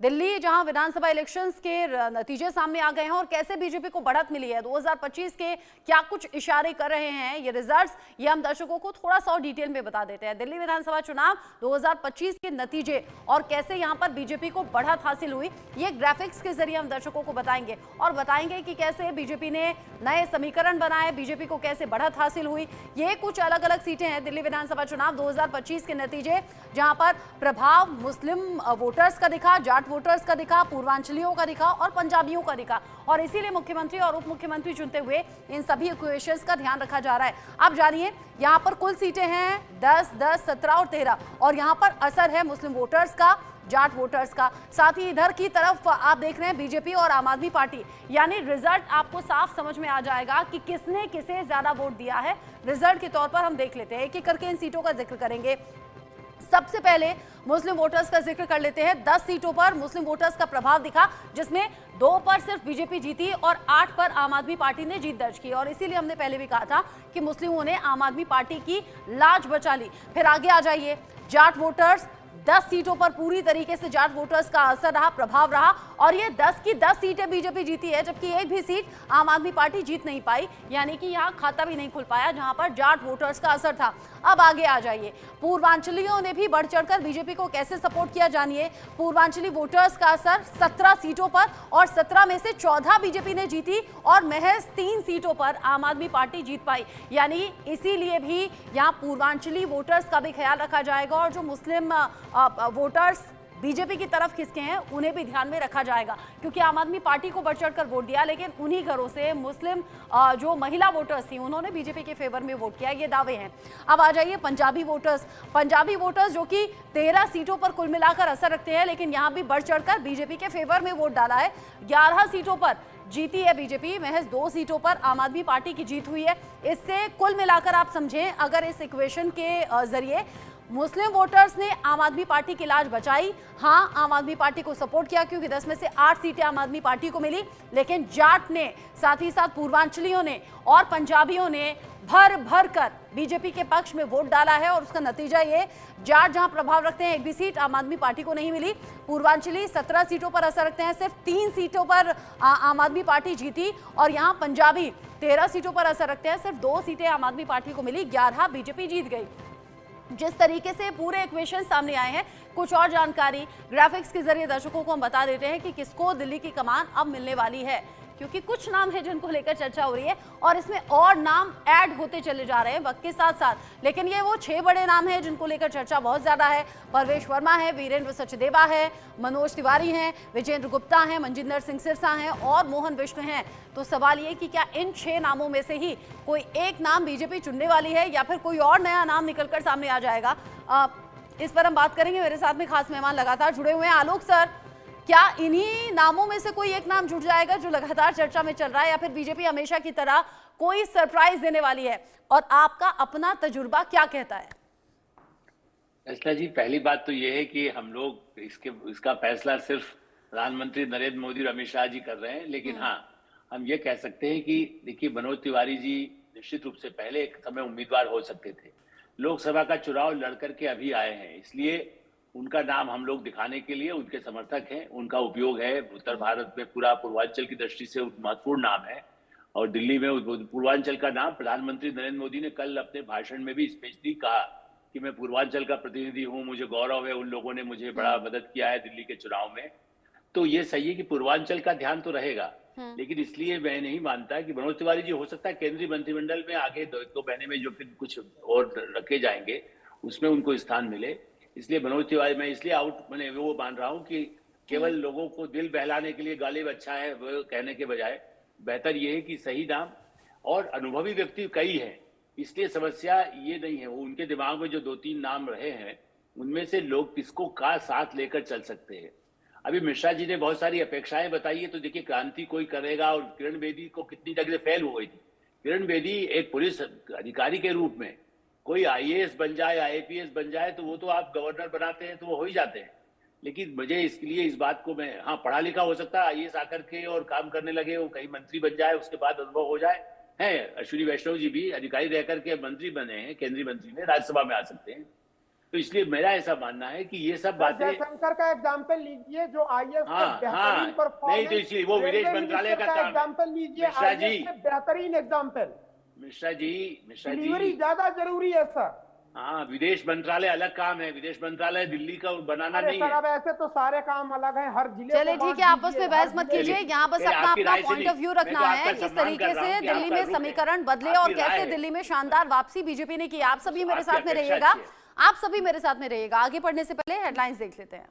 दिल्ली जहां विधानसभा इलेक्शंस के नतीजे सामने आ गए हैं और कैसे बीजेपी को बढ़त मिली है, 2025 के क्या कुछ इशारे कर रहे हैं ये रिजल्ट्स, ये हम दर्शकों को थोड़ा सा और डिटेल में बता देते हैं। दिल्ली विधानसभा चुनाव 2025 के नतीजे और कैसे यहां पर बीजेपी को बढ़त हासिल हुई, ये ग्राफिक्स के जरिए हम दर्शकों को बताएंगे और बताएंगे कि कैसे बीजेपी ने नए समीकरण बनाए, बीजेपी को कैसे बढ़त हासिल हुई। ये कुछ अलग अलग सीटें हैं दिल्ली विधानसभा चुनाव 2025 के नतीजे, जहां पर प्रभाव मुस्लिम वोटर्स का दिखा, जाट वोटर्स का दिखा, पूर्वांचलियों का दिखा और पंजाबियों का दिखा, और इसीलिए मुख्यमंत्री और उप मुख्यमंत्री चुनते हुए इन सभी इक्वेशंस का ध्यान रखा जा रहा है। अब जानिए यहां पर कुल सीटें हैं 10, 10, 17 और 13, और यहां पर असर है मुस्लिम वोटर्स का, जाट वोटर्स का। साथ ही इधर की तरफ आप देख रहे हैं बीजेपी और आम आदमी पार्टी, यानी रिजल्ट आपको साफ समझ में आ जाएगा कि किसने किसे ज्यादा वोट दिया है। रिजल्ट के तौर पर हम देख लेते हैं, एक एक करके इन सीटों का जिक्र करेंगे। सबसे पहले मुस्लिम वोटर्स का जिक्र कर लेते हैं। 10 सीटों पर मुस्लिम वोटर्स का प्रभाव दिखा, जिसमें 2 पर सिर्फ बीजेपी जीती और 8 पर आम आदमी पार्टी ने जीत दर्ज की, और इसीलिए हमने पहले भी कहा था कि मुस्लिमों ने आम आदमी पार्टी की लाज बचा ली। फिर आगे आ जाइए, जाट वोटर्स, 10 सीटों पर पूरी तरीके से जाट वोटर्स का असर रहा, प्रभाव रहा, और ये 10 की 10 सीटें बीजेपी जीती है, जबकि एक भी सीट आम आदमी पार्टी जीत नहीं पाई, यानी कि यहाँ खाता भी नहीं खुल पाया जहां पर जाट वोटर्स का असर था। अब आगे आ जाइए, पूर्वांचलियों ने भी बढ़ चढ़कर बीजेपी को कैसे सपोर्ट किया, जानिए। पूर्वांचली वोटर्स का असर 17 सीटों पर, और 17 में से 14 बीजेपी ने जीती और महज 3 सीटों पर आम आदमी पार्टी जीत पाई, यानी इसीलिए भी यहाँ पूर्वांचली वोटर्स का भी ख्याल रखा जाएगा, और जो मुस्लिम वोटर्स बीजेपी की तरफ खिसके हैं उन्हें भी ध्यान में रखा जाएगा, क्योंकि आम आदमी पार्टी को बढ़ चढ़कर वोट दिया, लेकिन उन्हीं घरों से मुस्लिम जो महिला वोटर्स थी उन्होंने बीजेपी के फेवर में वोट किया, ये दावे हैं। अब आ जाइए पंजाबी वोटर्स। पंजाबी वोटर्स जो कि 13 सीटों पर कुल मिलाकर असर रखते हैं, लेकिन यहाँ भी बढ़ चढ़कर बीजेपी के फेवर में वोट डाला है। 11 सीटों पर जीती है बीजेपी, महज 2 सीटों पर आम आदमी पार्टी की जीत हुई है। इससे कुल मिलाकर आप समझें, अगर इस इक्वेशन के जरिए मुस्लिम वोटर्स ने आम आदमी पार्टी की लाज बचाई, हाँ आम आदमी पार्टी को सपोर्ट किया, क्योंकि 10 में से 8 सीटें आम आदमी पार्टी को मिली, लेकिन जाट ने, साथ ही साथ पूर्वांचलियों ने और पंजाबियों ने भर भर कर बीजेपी के पक्ष में वोट डाला है, और उसका नतीजा ये, जाट जहां प्रभाव रखते हैं एक भी सीट आम आदमी पार्टी को नहीं मिली, पूर्वांचली 17 सीटों पर असर रखते हैं, सिर्फ 3 सीटों पर आम आदमी पार्टी जीती, और यहां पंजाबी 13 सीटों पर असर रखते हैं, सिर्फ 2 सीटें आम आदमी पार्टी को मिली, 11 बीजेपी जीत गई। जिस तरीके से पूरे इक्वेशन सामने आए हैं, कुछ और जानकारी ग्राफिक्स के जरिए दर्शकों को हम बता देते हैं कि किसको दिल्ली की कमान अब मिलने वाली है, क्योंकि कुछ नाम है जिनको लेकर चर्चा हो रही है और इसमें और नाम ऐड होते चले जा रहे हैं वक्त के साथ साथ, लेकिन ये वो 6 बड़े नाम हैं जिनको लेकर चर्चा बहुत ज्यादा है। परवेश वर्मा है, वीरेंद्र सचदेवा है, मनोज तिवारी हैं, विजेंद्र गुप्ता हैं, मनजिंदर सिंह सिरसा हैं और मोहन विष्णु हैं। तो सवाल ये कि क्या इन 6 नामों में से ही कोई एक नाम बीजेपी चुनने वाली है, या फिर कोई और नया नाम निकलकर सामने आ जाएगा, इस पर हम बात करेंगे। मेरे साथ में खास मेहमान लगातार जुड़े हुए हैं। आलोक सर, क्या इन्हीं नामों में से कोई एक नाम जुड़ जाएगा जो लगातार चर्चा में चल रहा है, या फिर बीजेपी हमेशा की तरह कोई सरप्राइज देने वाली है, और आपका अपना तजुर्बा क्या कहता है? अर्चना जी, पहली बात तो ये है कि हम लोग इसका फैसला सिर्फ प्रधानमंत्री नरेंद्र मोदी और अमित शाह जी कर रहे हैं, लेकिन हाँ, हम ये कह सकते हैं कि देखिए, मनोज तिवारी जी निश्चित रूप से पहले एक समय उम्मीदवार हो सकते थे, लोकसभा का चुनाव लड़ करके अभी आए हैं, इसलिए उनका नाम हम लोग दिखाने के लिए उनके समर्थक हैं, उनका उपयोग है। उत्तर भारत में पूरा पूर्वांचल की दृष्टि से महत्वपूर्ण नाम है, और दिल्ली में पूर्वांचल का नाम प्रधानमंत्री नरेंद्र मोदी ने कल अपने भाषण में भी स्पेशली कहा कि मैं पूर्वांचल का प्रतिनिधि हूं, मुझे गौरव है, उन लोगों ने मुझे बड़ा मदद किया है दिल्ली के चुनाव में। तो ये सही है कि पूर्वांचल का ध्यान तो रहेगा, लेकिन इसलिए मैं नहीं मानता कि मनोज तिवारी जी, हो सकता है केंद्रीय मंत्रिमंडल में आगे 2 महीने में जो फिर कुछ और रखे जाएंगे उसमें उनको स्थान मिले, इसलिए मनोज तिवारी मैं इसलिए मैंने वो मान रहा हूँ कि केवल लोगों को दिल बहलाने के लिए गालिब अच्छा है वो कहने के बजाय बेहतर ये है कि सही नाम, और अनुभवी व्यक्ति कई हैं, इसलिए समस्या ये नहीं है। वो उनके दिमाग में जो 2-3 नाम रहे हैं उनमें से लोग किसको का साथ लेकर चल सकते हैं। अभी मिश्रा जी ने बहुत सारी अपेक्षाएं बताई है, तो देखिए क्रांति कोई करेगा, और किरण बेदी को कितनी जगह फेल हो गई थी। किरण बेदी एक पुलिस अधिकारी के रूप में, कोई आईएएस बन जाए, आईपीएस बन जाए तो वो तो आप गवर्नर बनाते हैं तो वो हो ही जाते हैं, लेकिन मुझे इसके लिए इस बात को मैं, हाँ पढ़ा लिखा हो सकता है, आईएएस आकर के और काम करने लगे, वो कहीं मंत्री बन जाए, उसके बाद अनुभव हो जाए। है अश्विनी वैष्णव जी भी अधिकारी रह करके मंत्री बने हैं, केंद्रीय मंत्री में, राज्यसभा में आ सकते हैं। तो इसलिए मेरा ऐसा मानना है कि ये सब बातें, जयशंकर का एग्जाम्पल लीजिए जो आईएएस हाँ, में बेहतरीन परफॉर्मेंस, नहीं तो इसलिए वो विदेश मंत्रालय का काम है। एग्जाम्पल लीजिए, मिश्रा जी, आईएएस में बेहतरीन एग्जाम्पल। मिश्रा जी, डिलीवरी ज्यादा जरूरी है सर। हाँ, विदेश मंत्रालय अलग काम है, विदेश मंत्रालय दिल्ली का बनाना अरे नहीं सर है। अब ऐसे तो सारे काम अलग हैं, हर जिले चलिए ठीक है, आपस में बहस मत कीजिए, यहाँ बस मेरे अपना आपकी अपना राय से पॉइंट नहीं, ऑफ व्यू मैं रखना तो है आपका किस सम्मान तरीके कर रहा से हूं कि दिल्ली आपका में रुख है, समीकरण बदले आपकी और राय कैसे है। दिल्ली में शानदार वापसी बीजेपी ने की। आप सभी मेरे आपकी साथ में अपेक्षा रहिएगा, अच्छी है। आप सभी मेरे साथ में रहिएगा। आगे बढ़ने से पहले हेडलाइंस देख लेते हैं।